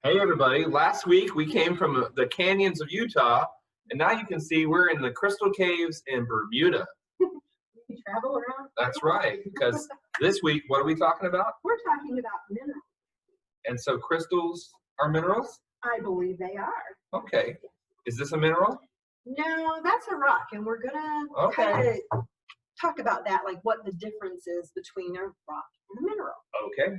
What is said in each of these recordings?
Hey everybody, last week we came from the canyons of Utah, and now you can see we're in the crystal caves in Bermuda. We travel around. That's right, because this week, what are we talking about? We're talking about minerals. And so crystals are minerals? I believe they are. Okay. Is this a mineral? No, that's a rock, and we're gonna kind of talk about that, like what the difference is between a rock and a mineral. Okay,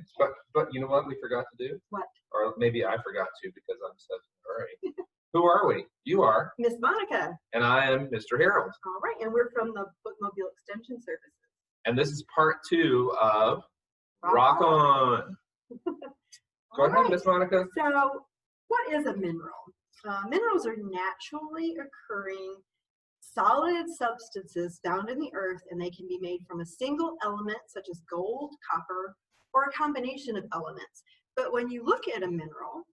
but you know what we forgot to do? What? Or maybe I forgot to because I'm such a hurry. Who are we? You are. Miss Monica. And I am Mr. Harold. All right, and we're from the Bookmobile Extension Services. And this is part 2 of Rock On. Go ahead, Miss Monica. So, what is a mineral? Minerals are naturally occurring solid substances found in the earth, and they can be made from a single element such as gold, copper, or a combination of elements. But when you look at a mineral,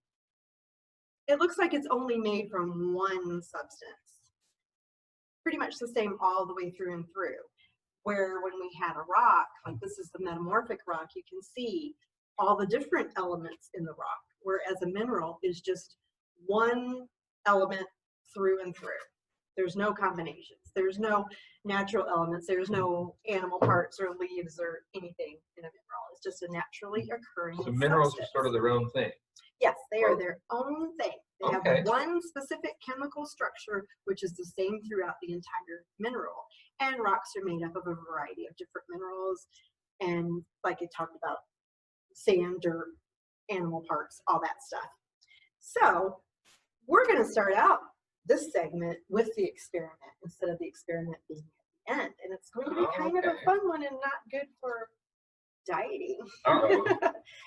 it looks like it's only made from one substance. Pretty much the same all the way through and through. Where when we had a rock, like this is the metamorphic rock, you can see all the different elements in the rock, whereas a mineral is just one element through and through. There's no combinations. There's no natural elements. There's no animal parts or leaves or anything in a mineral. It's just a naturally occurring So minerals substance. are sort of their own thing. Yes, they are their own thing. They have one specific chemical structure, which is the same throughout the entire mineral. And rocks are made up of a variety of different minerals. And like I talked about, sand, dirt, animal parts, all that stuff. So we're going to start out this segment with the experiment instead of the experiment being at the end. And it's going to be kind of a fun one and not good for dieting. Uh-oh.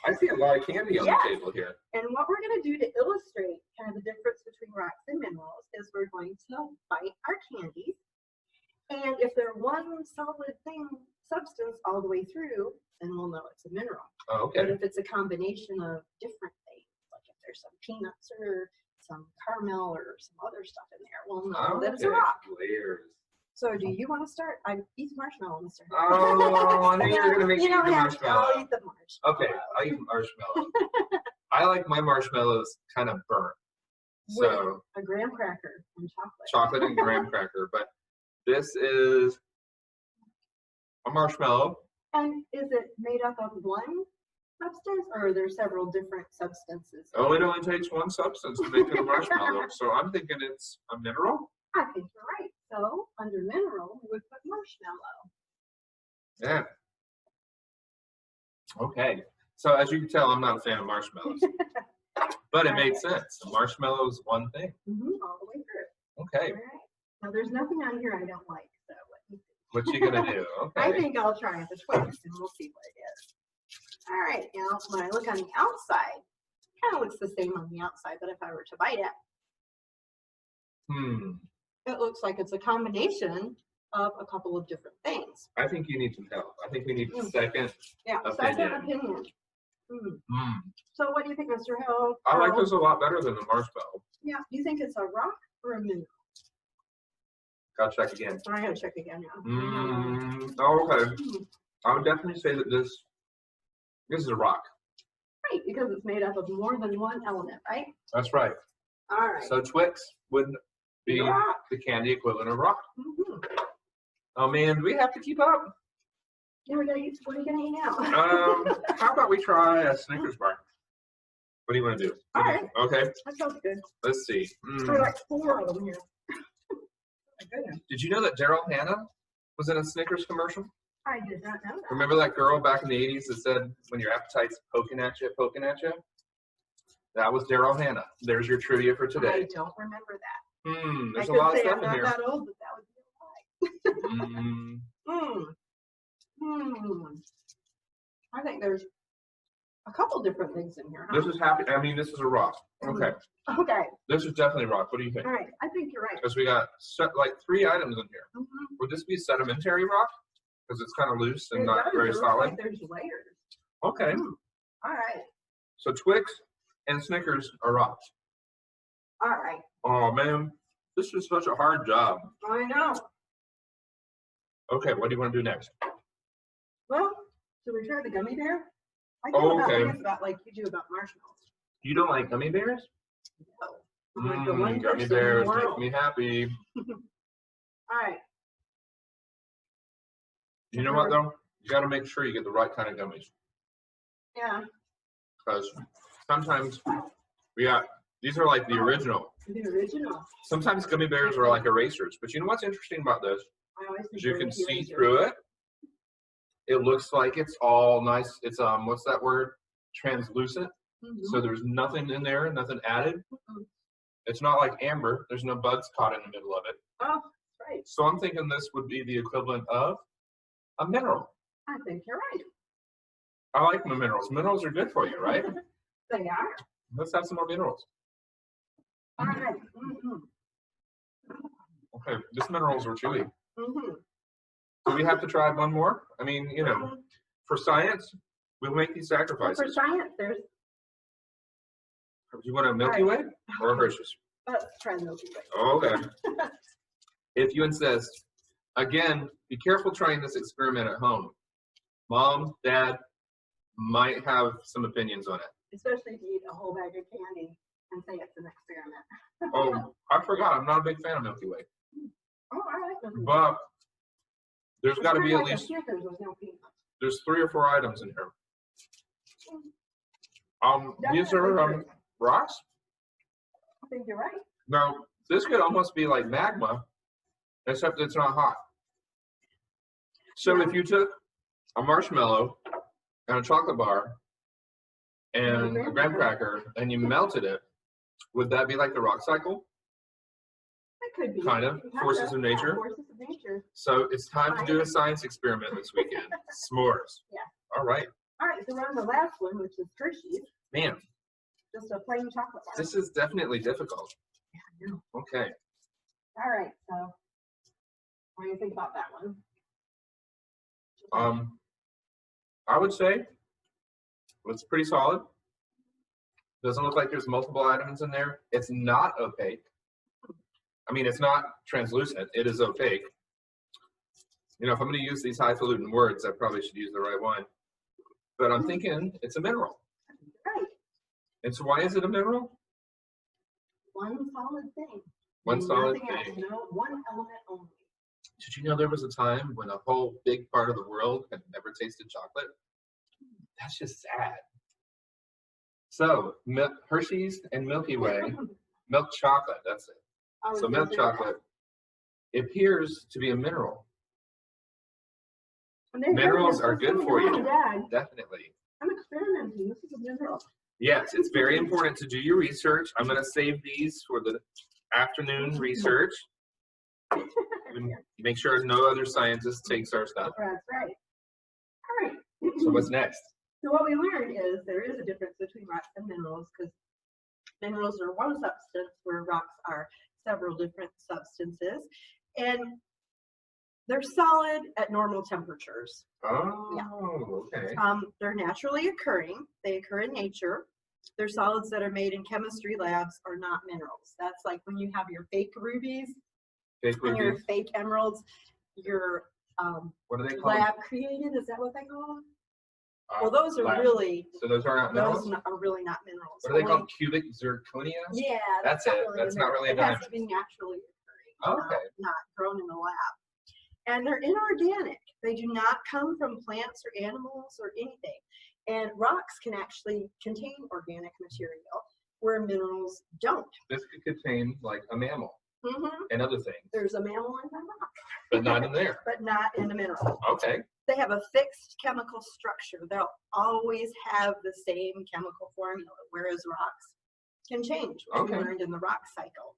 I see a lot of candy on the table here. And what we're going to do to illustrate kind of the difference between rocks and minerals is we're going to bite our candies. And if they're one solid substance all the way through, then we'll know it's a mineral. Oh, But if it's a combination of different things, like if there's some peanuts or some caramel or some other stuff in there, we'll know that it's a rock. Layers. So do you want to start? I eat marshmallow, Mr. Oh, I knew you were going to make me eat the marshmallow. I'll eat the marshmallow. Okay, I'll eat marshmallow. I like my marshmallows kind of burnt. So a graham cracker and chocolate. Chocolate and graham cracker. But this is a marshmallow. And is it made up of one substance, or are there several different substances? Oh, it only takes one substance to make it a marshmallow. So I'm thinking it's a mineral. I think you're right. So under mineral, we would put marshmallow. Yeah. Okay. So as you can tell, I'm not a fan of marshmallows. But it made sense. A marshmallow is one thing. All the way through. Okay. All right. Now there's nothing on here I don't like. So what you gonna do? Okay. I think I'll try the Twix and we'll see what it is. All right. Now when I look on the outside, it kind of looks the same on the outside. But if I were to bite it, it looks like it's a combination of a couple of different things. I think you need some help. I think we need a second Second opinion. So what do you think, Mr. Hill? I like this a lot better than the marshmallow. Yeah. Do you think it's a rock or a mineral? Gotta check again. I gotta check again now. Okay. I would definitely say that this is a rock. Right, because it's made up of more than one element, right? That's right. All right. So Twix would be the candy equivalent of rock. Oh man, do we have to keep up? Yeah, we gotta eat. What are you gonna eat now? How about we try a Snickers bar? What do you want to do? All right. Okay. That sounds good. Let's see. There are like 4 of them here. Did you know that Daryl Hannah was in a Snickers commercial? I did not know that. Remember that girl back in the 80s that said, when your appetite's poking at you, poking at you? That was Daryl Hannah. There's your trivia for today. I don't remember that. There's a lot of stuff in here. I'm not that old, but that would be a lie. I think there's a couple different things in here. This is happy. I mean, this is a rock. Okay. Okay. This is definitely rock. What do you think? All right. I think you're right. Because we got like 3 items in here. Would this be sedimentary rock? Because it's kind of loose and not very solid. Like there's layers. Okay. All right. So Twix and Snickers are rocks. All right. Oh man, this is such a hard job. I know. Okay, what do you want to do next? Well, should we try the gummy bear? I Oh, okay. about like you do about marshmallows. You don't like gummy bears? No. I'm like the one Gummy person in the bears world. make me happy. All right. You know what though? You got to make sure you get the right kind of gummies. Yeah. Because sometimes these are like the original. The original. Sometimes gummy bears are like erasers. But you know what's interesting about this? I always Is you prefer can the see eraser. through it. It looks like it's all nice. It's what's that word? Translucent. Mhm. So there's nothing in there, nothing added. Mhm. It's not like amber. There's no bugs caught in the middle of it. Oh, that's right. So I'm thinking this would be the equivalent of a mineral. I think you're right. I like my minerals. Minerals are good for you, right? They are. Let's have some more minerals. All right. Mm-hmm. Okay, these minerals are chewy. Mm-hmm. Do we have to try one more? I mean, you know, for science, we'll make these For sacrifices. science, there's. Do you want a Milky Way or a Hershey's? Let's try Milky Way. Okay. If you insist. Again, be careful trying this experiment at home. Mom, Dad might have some opinions on it. Especially if you eat a whole bag of candy and say it's an experiment. Oh, I forgot. I'm not a big fan of Milky Way. Oh, I like Milky Way. But there's got to be at Like a least, Snickers with no peanuts. there's 3 or 4 items in here. These are rocks. I think you're right. Now, this could almost be like magma, except it's not hot. So if you took a marshmallow and a chocolate bar and a graham cracker and you melted it, would that be like the rock cycle? It could be. Kind of. Forces of nature. Yeah, forces of nature. So it's time to do a science experiment this weekend. S'mores. Yeah. All right. All right, so we're on the last one, which is Hershey's. Man, Just a plain chocolate bar. this is definitely difficult. Yeah, I know. Okay. All right, so what do you think about that one? I would say it's pretty solid. Doesn't look like there's multiple items in there. It's not opaque. I mean, it's not translucent. It is opaque. You know, if I'm going to use these highfalutin words, I probably should use the right one. But I'm thinking it's a mineral. Right. And so why is it a mineral? One solid thing. One solid Nothing else, thing. no, one element only. Did you know there was a time when a whole big part of the world had never tasted chocolate? That's just sad. So, Hershey's and Milky Way, milk chocolate, that's it. I was So gonna milk say chocolate appears to be a mineral. that. And there- Minerals there's are good something for you. wrong, Dad. Definitely. I'm experimenting. This is a mineral. Yes, it's very important to do your research. I'm going to save these for the afternoon research. Make sure no other scientist takes our stuff. That's right. All right. So what's next? So what we learned is there is a difference between rocks and minerals because minerals are one substance where rocks are several different substances. And they're solid at normal temperatures. Oh, okay. They're naturally occurring. They occur in nature. They're solids that are made in chemistry labs are not minerals. That's like when you have your fake rubies Fake and your rubies. fake emeralds, your What are they called? lab created, is that what they call them? Well, those are lab. really, So those are not minerals? those are really not minerals. What are they Only- called? Cubic zirconia? Yeah, That's not it. really That's not mineral. really a It has diamond. to be naturally occurring, Okay. not grown in the lab. And they're inorganic. They do not come from plants or animals or anything. And rocks can actually contain organic material where minerals don't. This could contain like a mammal Mm-hmm. and other things, There's a mammal in the rock, but not in there. but not in a mineral. Okay. They have a fixed chemical structure. They'll always have the same chemical formula, whereas rocks can change, which Okay. we learned in the rock cycle.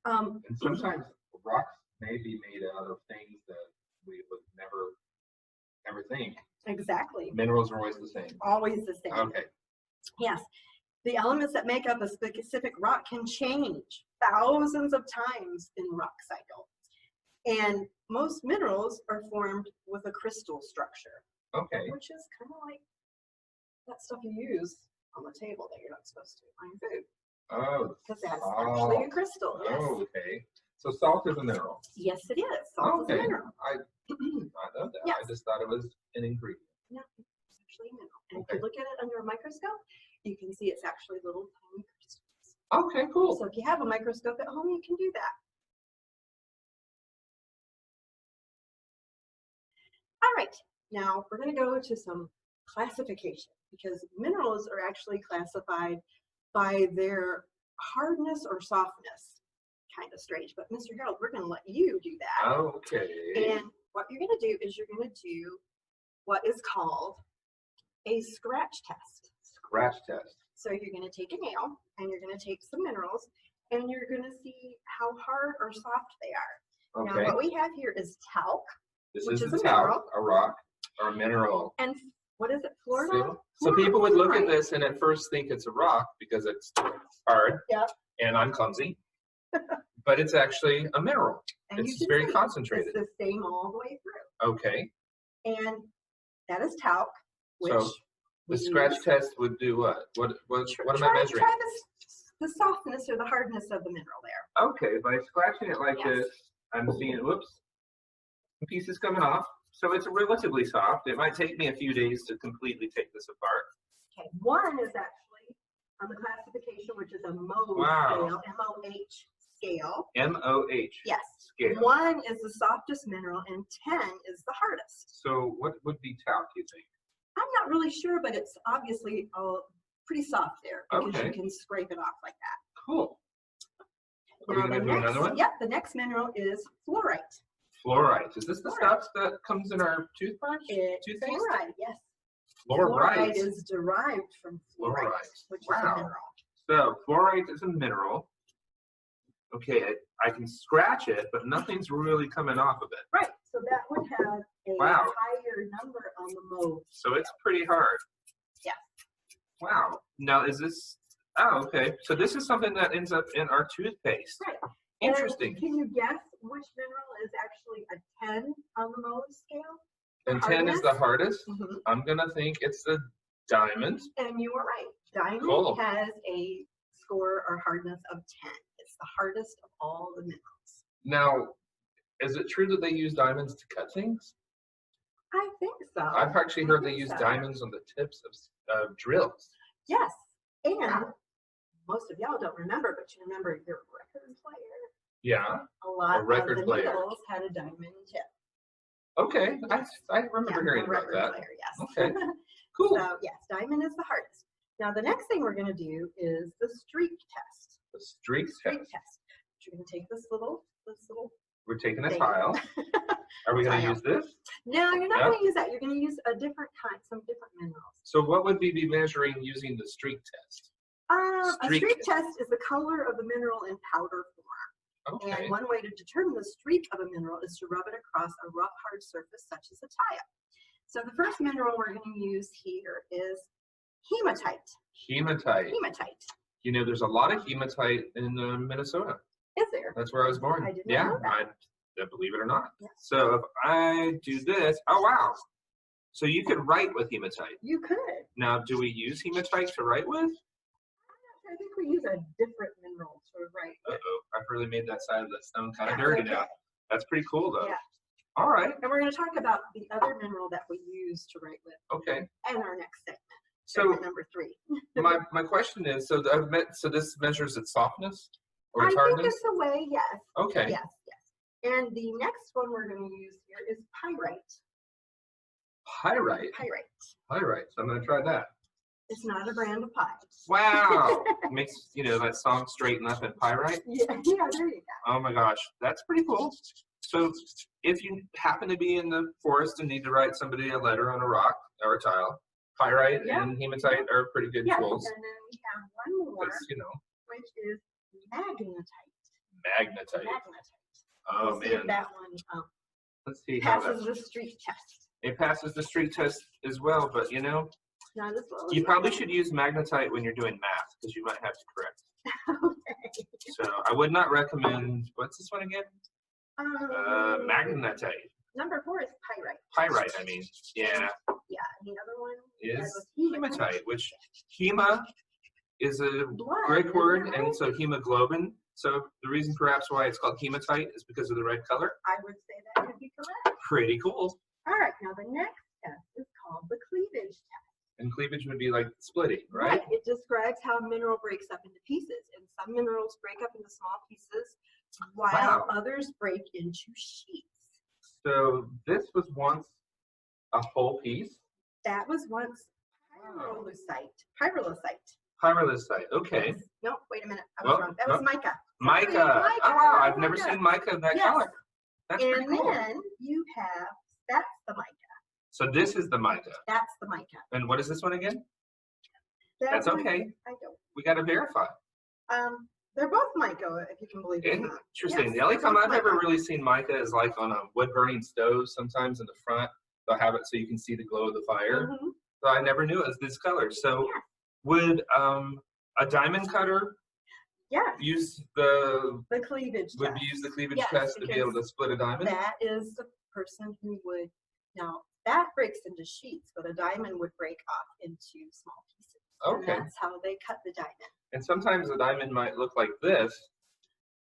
And sometimes rocks may be made out of things that we would never ever think. Exactly. Minerals are always the same. Always the same. Okay. Yes. The elements that make up a specific rock can change thousands of times in rock cycle. And most minerals are formed with a crystal structure, Okay. which is kind of like that stuff you use on the table that you're not supposed to on your food. Oh. Because that's salt. actually a crystal. Yes. Oh, okay. So salt is a mineral. Yes, it is. Salt is a Okay. mineral. I know that. Yes. I just thought it was an ingredient. No, it's actually a mineral. And if Okay. you look at it under a microscope, you can see it's actually little tiny crystals. Okay, cool. So if you have a microscope at home, you can do that. All right, now we're going to go to some classification because minerals are actually classified by their hardness or softness. Kind of strange, but Mr. Harold, we're going to let you do that. Okay. And what you're going to do is you're going to do what is called a scratch test. Scratch test. So you're going to take a nail and you're going to take some minerals and you're going to see how hard or soft they are. Okay. Now what we have here is talc. This which is is a a mineral. talc, a rock, or a mineral. And what is it, Florida? So people would look at this and at first think it's a rock because it's hard. Yeah. And I'm clumsy. But it's actually a mineral. And It's very concentrated. It's the same all the way through. Okay. And that is talc, which So the scratch test would do what? What am I measuring? Try the softness or the hardness of the mineral there. Okay, by scratching it like Yes. this, I'm seeing, whoops, some pieces coming off. So it's relatively soft. It might take me a few days to completely take this apart. Okay, one is actually on the classification, which is a Mohs scale, M-O-H scale. M-O-H. Yes. Scale. 1 is the softest mineral and 10 is the hardest. So what would be talc, you think? I'm not really sure, but it's obviously pretty soft there because Okay. you can scrape it off like that. Cool. Are we Now, going to do another one? Yep, the next mineral is fluorite. Fluorite. Is this the Fluorite. stuff that comes in our toothbrush? It's Toothpaste? fluoride, yes. Fluorite. Fluoride is derived from fluorite, Fluorite. which is Wow. a mineral. So fluorite is a mineral. Okay, I can scratch it, but nothing's really coming off of it. Right, so that would have a Wow. higher number on the Mohs. So it's pretty hard. Yeah. Wow. Now is this, oh, okay. So this is something that ends up in our toothpaste. Right. Interesting. And can you guess which mineral is actually a 10 on the Mohs scale? And 10 is the hardest. Mm-hmm. I'm going to think it's the diamond. And you were right. Diamond Cool. has a score or hardness of 10. It's the hardest of all the minerals. Now, is it true that they use diamonds to cut things? I think so. I've actually heard they think use so. diamonds on the tips of drills. Yes. And most of y'all don't remember, but you remember your record player. Yeah. A lot record of the player. needles had a diamond tip. Okay. Yes. I remember hearing a about record that. player, yes. Okay. Cool. So yes, diamond is the hardest. Now the next thing we're going to do is the streak test. The streak Streak test. test. You're going to take this little. We're taking a thing. tile. Are we going to Tile. use this? No, you're not Yeah. going to use that. You're going to use a different kind, some different minerals. So what would we be measuring using the streak test? A Streak streak test is the color of the mineral in powder form. Okay. And one way to determine the streak of a mineral is to rub it across a rough, hard surface such as a tile. So the first mineral we're going to use here is hematite. Hematite. Hematite. You know, there's a lot of hematite in Minnesota. Is there? That's where I was born. I did not Yeah, know that. I believe it or not. Yeah. So if I do this, oh wow. So you could write with hematite. You could. Now, do we use hematite to write with? I think we use a different mineral to write with. Uh-oh, I've really made that side of the stone kind of That's dirty okay. now. That's pretty cool though. Yeah. All right. And we're going to talk about the other mineral that we use to write with Okay. in our next segment. So Segment number 3. my question is, so this measures its softness or I its think hardness? it's a way, yes. Okay. Yes, yes. And the next one we're going to use here is pyrite. Pyrite. Pyrite. Pyrite. So I'm going to try that. It's not a brand of pie. Wow. Makes, you know, that song Straighten Up and Pyrite. Yeah, there you go. Oh my gosh, that's pretty cool. So if you happen to be in the forest and need to write somebody a letter on a rock or a tile, pyrite Yeah. and hematite are pretty good Yes, tools. and then we have one more, That's, you know, which is magnetite. magnetite. Magnetite. Oh We'll see if man. that one Let's see how passes that. the streak test. It passes the streak test as well, but you know, Not as well as you that probably one. should use magnetite when you're doing math because you might have to correct. Okay. So I would not recommend, what's this one again? Magnetite. Number 4 is pyrite. Pyrite, I mean. Yeah. Yeah, and the other one Is was hematite, which hema is a blood. Greek isn't word, it and right? so hemoglobin. So the reason perhaps why it's called hematite is because of the red color. I would say that could be correct. Pretty cool. All right, now the next test is called the cleavage test. And cleavage would be like splitting, right? Right. It describes how a mineral breaks up into pieces. And some minerals break up into small pieces while Wow. others break into sheets. So this was once a whole piece. That was once Wow. pyrolusite. Pyrolusite. Okay. Yes. No, wait a minute. I was wrong. That was mica. Mica. Sorry, Oh wow, I've mica. never seen mica in that Yes. color. That's pretty And cool. then you have, that's the mica. So this is the mica. That's the mica. And what is this one again? That That's mica, okay. I don't. We got to verify. They're both mica, if you can believe it or not. Interesting. Yes, The only they're time both I've ever mica. really seen mica is like on a wood burning stove. Sometimes in the front, they'll have it so you can see the glow of the fire. Mhm. So I never knew it was this color. So Yeah. would a diamond cutter Yes. use the The cleavage would test. use the cleavage Yes, test to be able to because split a diamond? That is the person who would, now that breaks into sheets, but a diamond would break off into small pieces. Okay. And that's how they cut the diamond. And sometimes a diamond might look like this,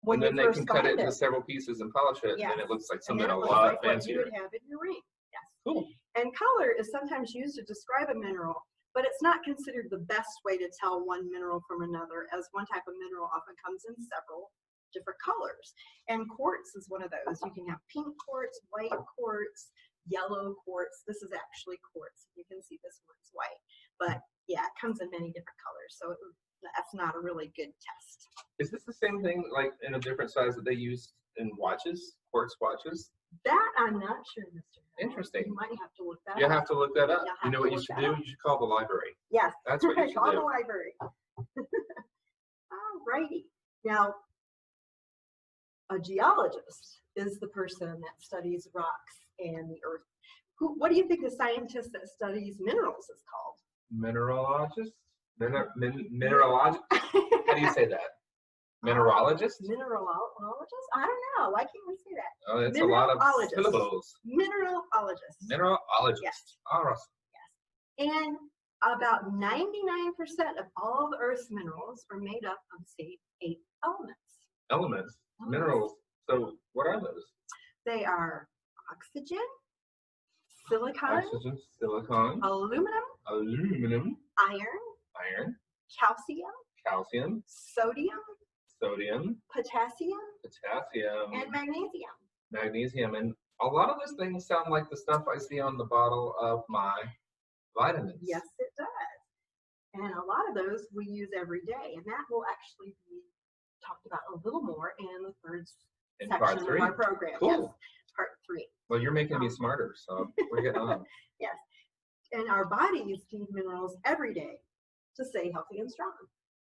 When and then you they first can cut find it into several pieces and polish it, and Yes. then it looks like And something then a it looks lot like what you fancier. would have in your ring. Yes. Cool. And color is sometimes used to describe a mineral, but it's not considered the best way to tell one mineral from another, as one type of mineral often comes in several different colors. And quartz is one of those. You can have pink quartz, white quartz, yellow quartz. This is actually quartz. You can see this one's white. But yeah, it comes in many different colors. So that's not a really good test. Is this the same thing, like in a different size that they use in watches, quartz watches? That I'm not sure, Mr. Howell. Interesting. You might have to look that You up. have to look that up. You'll You have know to what you look should that do? up. You should call the library. Yes. That's what you should Call do. the library. All righty. Now, a geologist is the person that studies rocks and the earth. What do you think the scientist that studies minerals is called? Mineralogist? Mineralogist? How do you say that? Mineralogist? Mineralologist? I don't know. Why can't we say that? Oh, it's a lot of Mineralogist. syllables. Mineralologist. Mineralogist. Yes. All right. And about 99% of all the Earth's minerals are made up of, say, 8 elements. Elements. Minerals. So what are those? They are oxygen, silicon, Oxygen, silicon, aluminum, iron, calcium, sodium, potassium, and magnesium. And a lot of those things sound like the stuff I see on the bottle of my vitamins. Yes, it does. And a lot of those we use every day, and that will actually be talked about a little more in the third In section part 3? of our program. Cool. Yes, part 3. Well, you're making me smarter, so we're getting on. Yes. And our bodies need minerals every day to stay healthy and strong.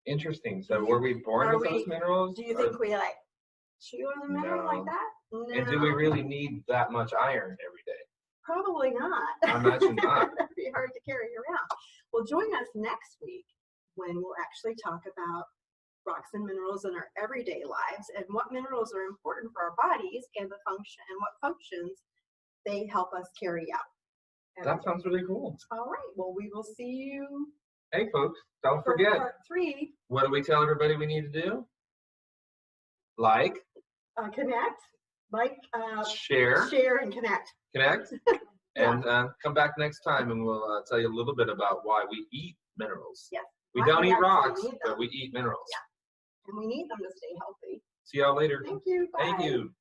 Interesting. So were we born with those minerals? Do you think we like chew on the mineral like No. that? No. And do we really need that much iron every day? Probably not. I imagine not. That'd be hard to carry around. Well, join us next week when we'll actually talk about rocks and minerals in our everyday lives and what minerals are important for our bodies and the function and what functions they help us carry out. That sounds really cool. All right. Well, we will see you Hey, folks, don't for forget. part 3. What do we tell everybody we need to do? Like, Connect, share, and connect. connect, Yeah. and come back next time and we'll tell you a little bit about why we eat minerals. Yes. We Why don't we eat actually rocks, need them. but we eat minerals. Yeah. And we need them to stay healthy. See y'all later. Thank you. Bye. Thank you.